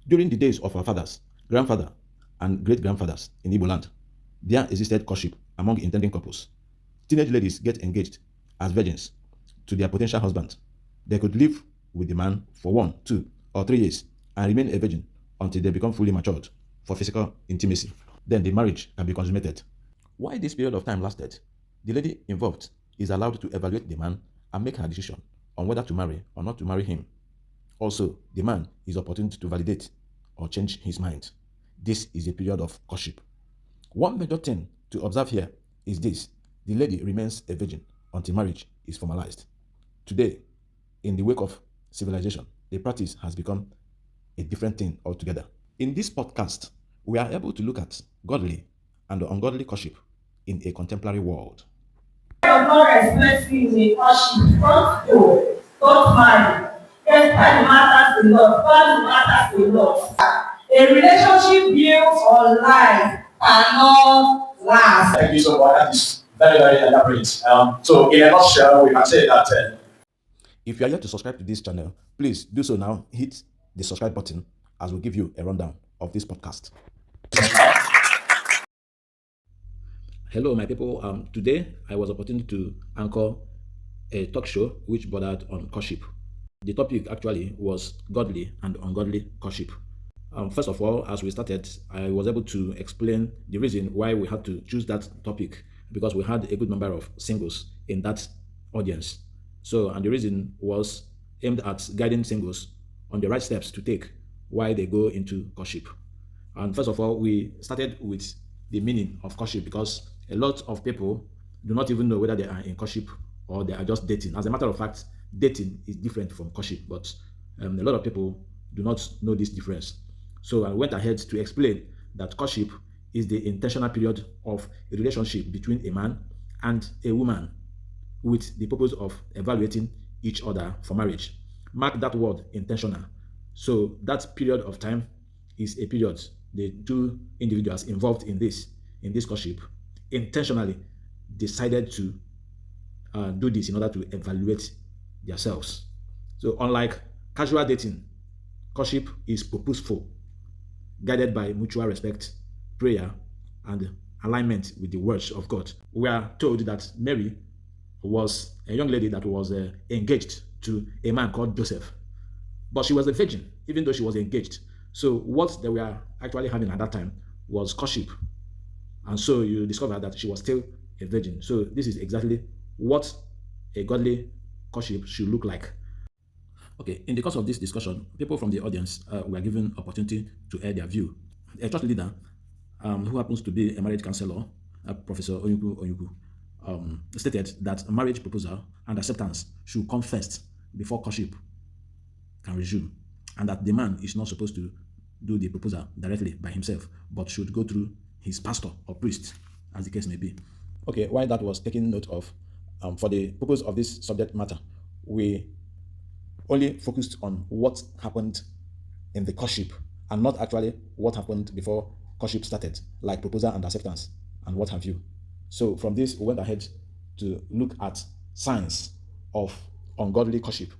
During the days of our fathers, grandfather, and great-grandfathers in Igbo land, there existed courtship among intending couples. Teenage ladies get engaged as virgins to their potential husband. They could live with the man for 1, 2, or 3 years and remain a virgin until they become fully matured for physical intimacy. Then the marriage can be consummated. While this period of time lasted, the lady involved is allowed to evaluate the man and make her decision on whether to marry or not to marry him. Also, the man is opportune to validate or change his mind. This is a period of courtship. One major thing to observe here is this: the lady remains a virgin until marriage is formalized. Today, in the wake of civilization, the practice has become a different thing altogether. In this podcast, we are able to look at godly and ungodly courtship in a contemporary world. God expressing the courtship front door, don't marry. Despite the matters a lot, God matters a lot. A relationship built on lies cannot last. Thank you so much. That is very, very elaborate. So, in a nutshell, we can say that. If you are yet to subscribe to this channel, please do so now. Hit the subscribe button as we give you a rundown of this podcast. Hello, my people. Today I was opportunity to anchor a talk show which bordered on courtship. The topic actually was godly and ungodly courtship. First of all, as we started, I was able to explain the reason why we had to choose that topic, because we had a good number of singles in that audience. So, and the reason was aimed at guiding singles on the right steps to take while they go into courtship. And first of all, we started with the meaning of courtship, because a lot of people do not even know whether they are in courtship or they are just dating. As a matter of fact, dating is different from courtship, but a lot of people do not know this difference. So I went ahead to explain that courtship is the intentional period of a relationship between a man and a woman with the purpose of evaluating each other for marriage. Mark that word, intentional. So that period of time is a period the two individuals involved in this courtship intentionally decided to do this in order to evaluate themselves. So unlike casual dating, courtship is purposeful, guided by mutual respect, prayer, and alignment with the words of God. We are told that Mary was a young lady that was engaged to a man called Joseph, but she was a virgin even though she was engaged. So what they were actually having at that time was courtship, and so you discover that she was still a virgin. So this is exactly what a godly courtship should look like. Okay, in the course of this discussion, people from the audience were given opportunity to air their view. A church leader who happens to be a marriage counselor, Professor Onyuku, stated that marriage proposal and acceptance should come first before courtship can resume, and that the man is not supposed to do the proposal directly by himself, but should go through his pastor or priest, as the case may be. Okay, while that was taken note of, for the purpose of this subject matter, we only focused on what happened in the courtship and not actually what happened before courtship started, like proposal and acceptance and what have you. So from this, we went ahead to look at signs of ungodly courtship.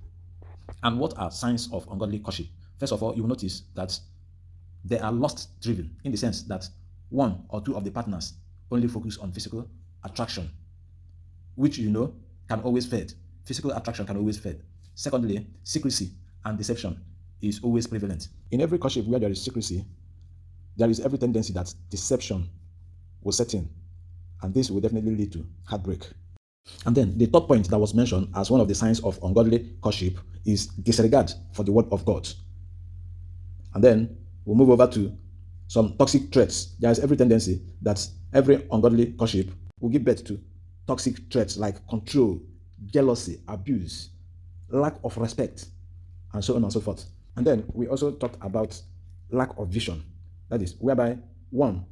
And what are signs of ungodly courtship? First of all, you will notice that they are lust-driven, in the sense that one or two of the partners only focus on physical attraction, which can always fade. Physical attraction can always fade. Secondly, secrecy and deception is always prevalent. In every courtship where there is secrecy, there is every tendency that deception will set in, and this will definitely lead to heartbreak. And then the third point that was mentioned as one of the signs of ungodly courtship is disregard for the word of God. And then we'll move over to some toxic traits. There is every tendency that every ungodly courtship will give birth to toxic traits like control, jealousy, abuse, lack of respect, and so on and so forth. And then we also talked about lack of vision. That is, whereby one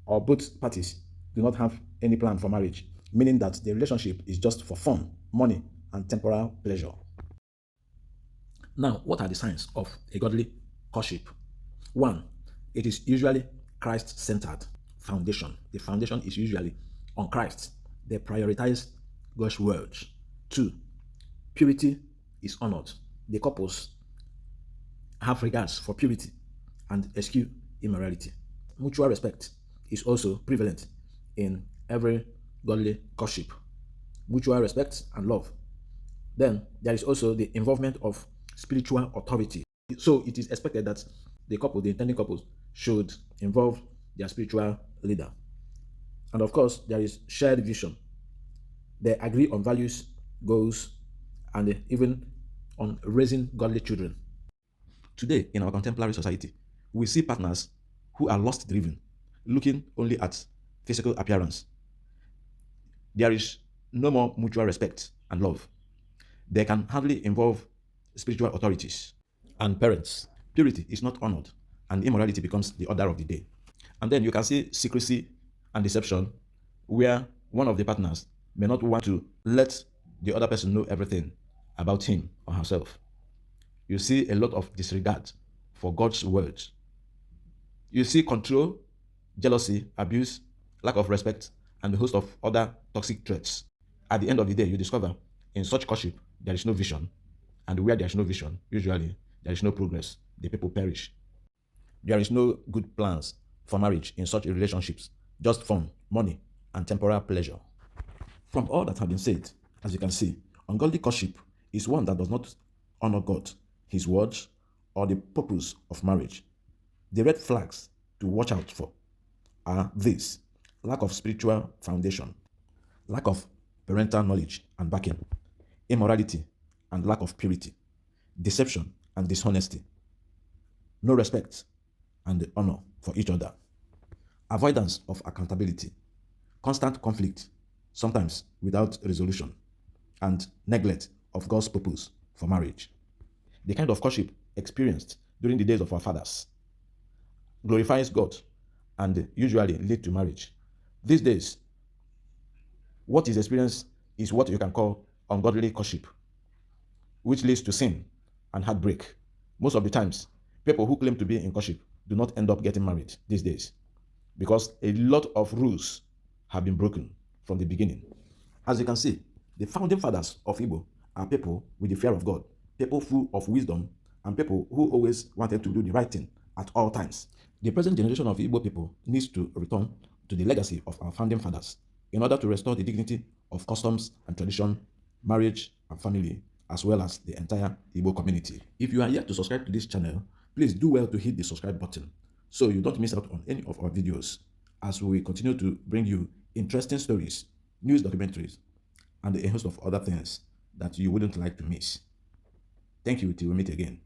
or both parties do not have any plan for marriage, meaning that the relationship is just for fun, money, and temporal pleasure. Now, what are the signs of a godly courtship? One, it is usually Christ-centered foundation. The foundation is usually on Christ. They prioritize God's words. Two, purity is honored. The couples have regards for purity and eschew immorality. Mutual respect is also prevalent in every godly courtship. Mutual respect and love. Then there is also the involvement of spiritual authority. So it is expected that the intending couples, should involve their spiritual leader. And of course, there is shared vision. They agree on values, goals, and even on raising godly children. Today, in our contemporary society, we see partners who are lust driven, looking only at physical appearance. There is no more mutual respect and love. They can hardly involve spiritual authorities and parents. Purity is not honored, and immorality becomes the order of the day. And then you can see secrecy and deception, where one of the partners may not want to let the other person know everything about him or herself. You see a lot of disregard for God's words. You see control, jealousy, abuse, lack of respect, and a host of other toxic traits. At the end of the day, you discover in such courtship, there is no vision. And where there is no vision, usually there is no progress. The people perish. There is no good plans for marriage in such relationships, just fun, money, and temporal pleasure. From all that have been said, as you can see, ungodly courtship is one that does not honor God, His words, or the purpose of marriage. The red flags to watch out for are these: lack of spiritual foundation, lack of parental knowledge and backing, immorality and lack of purity, deception and dishonesty, no respect and honor for each other, avoidance of accountability, constant conflict, sometimes without resolution, and neglect of God's purpose for marriage. The kind of courtship experienced during the days of our fathers glorifies God and usually lead to marriage. These days, what is experienced is what you can call ungodly courtship, which leads to sin and heartbreak. Most of the times, people who claim to be in courtship do not end up getting married these days because a lot of rules have been broken from the beginning. As you can see, the founding fathers of Igbo are people with the fear of God, people full of wisdom, and people who always wanted to do the right thing at all times. The present generation of Igbo people needs to return to the legacy of our founding fathers in order to restore the dignity of customs and tradition, marriage and family, as well as the entire Igbo community. If you are yet to subscribe to this channel, please do well to hit the subscribe button so you don't miss out on any of our videos as we continue to bring you interesting stories, news documentaries, and a host of other things that you wouldn't like to miss. Thank you till we meet again.